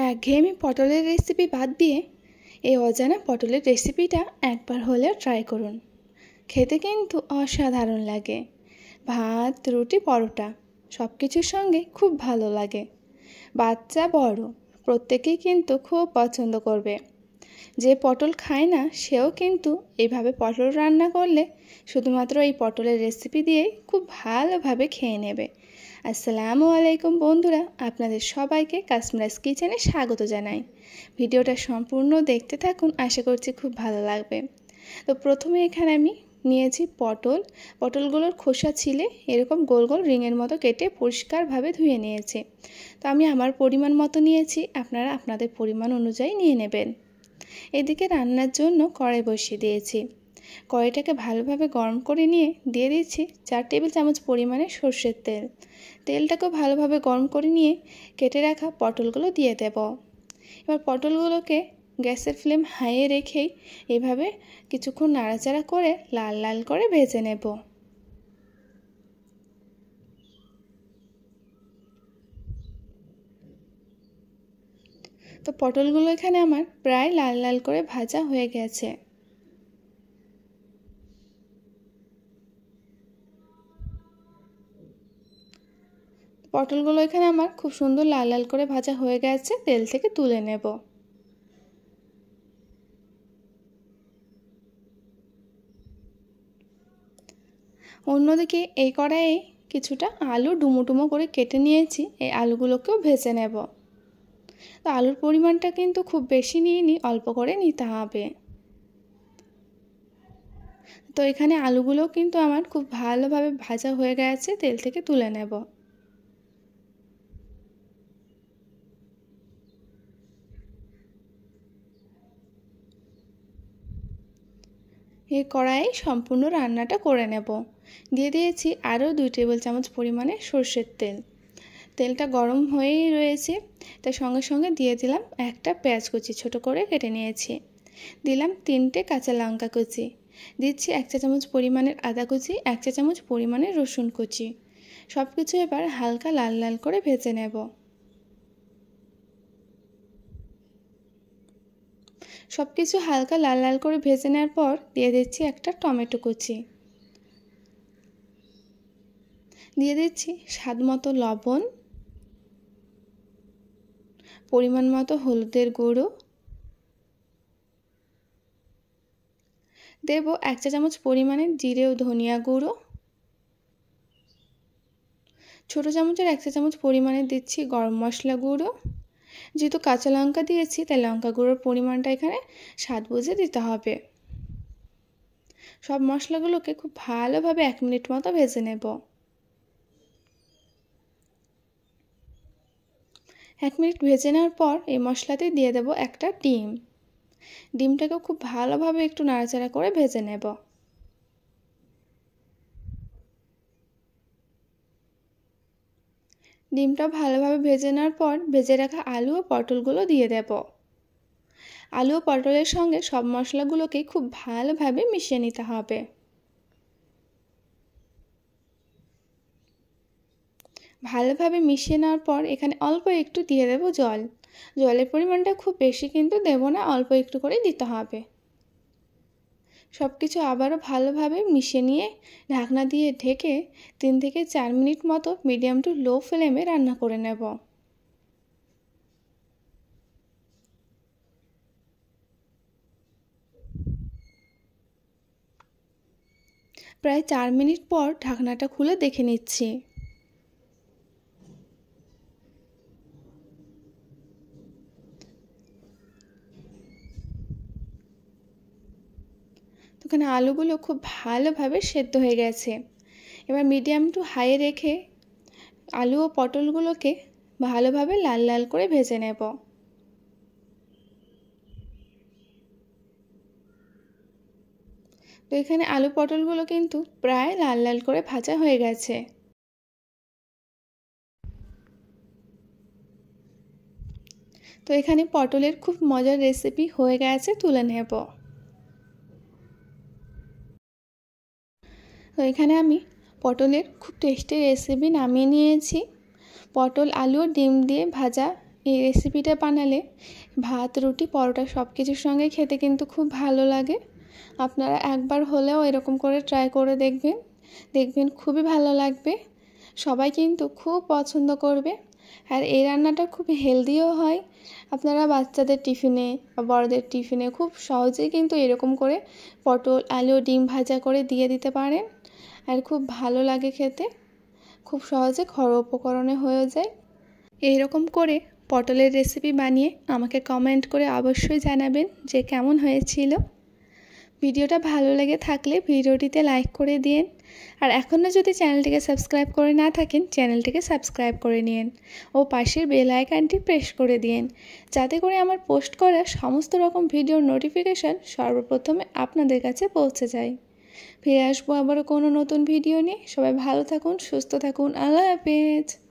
একঘেয়েমি পটলের রেসিপি বাদ দিয়ে এই অজানা পটলের রেসিপিটা একবার হলেও ট্রাই করুন। খেতে কিন্তু অসাধারণ লাগে। ভাত, রুটি, পরোটা সব কিছুর সঙ্গে খুব ভালো লাগে। বাচ্চা বড় প্রত্যেকেই কিন্তু খুব পছন্দ করবে। যে পটল খায় না সেও কিন্তু এইভাবে পটল রান্না করলে শুধুমাত্র এই পটলের রেসিপি দিয়েই খুব ভালোভাবে খেয়ে নেবে। আসসালামু আলাইকুম বন্ধুরা, আপনাদের সবাইকে কাশ্মীরাস কিচেনে স্বাগত জানাই। ভিডিওটা সম্পূর্ণ দেখতে থাকুন, আশা করছি খুব ভালো লাগবে। তো প্রথমে এখানে আমি নিয়েছি পটলগুলোর খোসা ছিলে এরকম গোল গোল রিংয়ের মতো কেটে পরিষ্কারভাবে ধুয়ে নিয়েছি। তো আমি আমার পরিমাণ মতো নিয়েছি, আপনারা আপনাদের পরিমাণ অনুযায়ী নিয়ে নেবেন। এদিকে রান্নার জন্য কড়াই বসিয়ে দিয়েছি। কড়াইটাকে ভালোভাবে গরম করে নিয়ে দিয়ে দিচ্ছি 4 টেবিল চামচ পরিমাণে সর্ষের তেল। তেলটাকেও ভালোভাবে গরম করে নিয়ে কেটে রাখা পটলগুলো দিয়ে দেব। এবার পটলগুলোকে গ্যাসের ফ্লেম হাইয়ে রেখেই এভাবে কিছুক্ষণ নাড়াচাড়া করে লাল লাল করে ভেজে নেব। তো পটলগুলো এখানে আমার প্রায় লাল লাল করে ভাজা হয়ে গেছে। পটলগুলো এখানে আমার খুব সুন্দর লাল লাল করে ভাজা হয়ে গেছে, তেল থেকে তুলে নেব। অন্যদিকে এই কড়াইয়ে কিছুটা আলু ডুমো ডুমো করে কেটে নিয়েছি, এই আলুগুলোকেও ভেজে নেব। তো আলুর পরিমাণটা কিন্তু খুব বেশি নিইনি, অল্প করে নিতে হবে। তো এখানে আলুগুলোও কিন্তু আমার খুব ভালোভাবে ভাজা হয়ে গেছে, তেল থেকে তুলে নেব। এই কড়াইয়ে সম্পূর্ণ রান্নাটা করে নেব। দিয়ে দিয়েছি আরও 2 টেবিল চামচ পরিমাণে সর্ষের তেল। তেলটা গরম হয়েই রয়েছে, তার সঙ্গে সঙ্গে দিয়ে দিলাম একটা পেঁয়াজ কুচি ছোট করে কেটে নিয়েছি। দিলাম 3টে কাঁচা লঙ্কা কুচি। দিচ্ছি 1 চা চামচ পরিমাণের আদা কুচি, 1 চা চামচ পরিমাণের রসুন কুচি। সব কিছু এবার হালকা লাল লাল করে ভেজে নেব। সব কিছু হালকা লাল লাল করে ভেজে নেওয়ার পর দিয়ে দিচ্ছি একটা টমেটো কুচি। দিয়ে দিচ্ছি স্বাদ মতো লবণ, পরিমাণ মতো হলুদের গুঁড়ো, দেব 1 চা চামচ পরিমাণের জিরে ও ধনিয়া গুঁড়ো, ছোট চামচের 1 চা চামচ পরিমাণে দিচ্ছি গরম মশলা গুঁড়ো। যেহেতু কাঁচা লঙ্কা দিয়েছি তাই লঙ্কা গুঁড়োর পরিমাণটা এখানে স্বাদ বুঝে দিতে হবে। সব মশলাগুলোকে খুব ভালোভাবে 1 মিনিট মতো ভেজে নেব। 1 মিনিট ভেজে নেওয়ার পর এই মশলাতে দিয়ে দেব একটা ডিম। ডিমটাকেও খুব ভালোভাবে একটু নাড়াচাড়া করে ভেজে নেব। ডিমটা ভালোভাবে ভেজে নেওয়ার পর ভেজে রাখা আলু ও পটলগুলো দিয়ে দেব। আলু ও পটলের সঙ্গে সব মশলাগুলোকে খুব ভালোভাবে মিশিয়ে নিতে হবে। ভালোভাবে মিশিয়ে নেওয়ার পর এখানে অল্প একটু দিয়ে দেব জল। জলের পরিমাণটা খুব বেশি কিন্তু দেব না, অল্প একটু করে দিতে হবে। সব কিছু আবারও ভালোভাবে মিশিয়ে নিয়ে ঢাকনা দিয়ে ঢেকে 3 থেকে 4 মিনিট মতো মিডিয়াম টু লো ফ্লেমে রান্না করে নেব। প্রায় 4 মিনিট পর ঢাকনাটা খুলে দেখে নিচ্ছি। তো এখানে আলুগুলো খুব ভালোভাবে সেদ্ধ হয়ে গেছে। এবার মিডিয়াম টু হাই রেখে আলু ও পটলগুলোকে ভালোভাবে লাল লাল করে ভেজে নেব। তো এখানে আলু পটলগুলো কিন্তু প্রায় লাল লাল করে ভাজা হয়ে গেছে। তো এখানে পটলের খুব মজার রেসিপি হয়ে গেছে, তুলে নেব। তো এখানে আমি পটলের খুব টেস্টি রেসিপি নামিয়ে নিয়েছি। পটল আলু ও ডিম দিয়ে ভাজা এই রেসিপিটা বানালে ভাত, রুটি, পরোটা সব কিছুর সঙ্গে খেতে কিন্তু খুব ভালো লাগে। আপনারা একবার হলেও এরকম করে ট্রাই করে দেখবেন, দেখবেন খুবই ভালো লাগবে। সবাই কিন্তু খুব পছন্দ করবে। আর এই রান্নাটা খুব হেলদিও হয়। আপনারা বাচ্চাদের টিফিনে বা বড়দের টিফিনে খুব সহজেই কিন্তু এরকম করে পটল, আলু, ডিম ভাজা করে দিয়ে দিতে পারেন। আর খুব ভালো লাগে খেতে, খুব সহজে ঘরোয়া উপকরণে হয়ে যায়। এইরকম করে পটলের রেসিপি বানিয়ে আমাকে কমেন্ট করে অবশ্যই জানাবেন যে কেমন হয়েছিল। ভিডিওটা ভালো লেগে থাকলে ভিডিওটিতে লাইক করে দিন। আর এখনও যদি চ্যানেলটিকে সাবস্ক্রাইব করে না থাকেন, চ্যানেলটিকে সাবস্ক্রাইব করে নিন ও পাশের বেল আইকনটি প্রেস করে দিন, যাতে করে আমার পোস্ট করা সমস্ত রকম ভিডিওর নোটিফিকেশান সর্বপ্রথমে আপনাদের কাছে পৌঁছে যায়। ফিরে আসবো আবারও কোনো নতুন ভিডিও নিয়ে। সবাই ভালো থাকুন, সুস্থ থাকুন। আল্লাহ হাফেজ।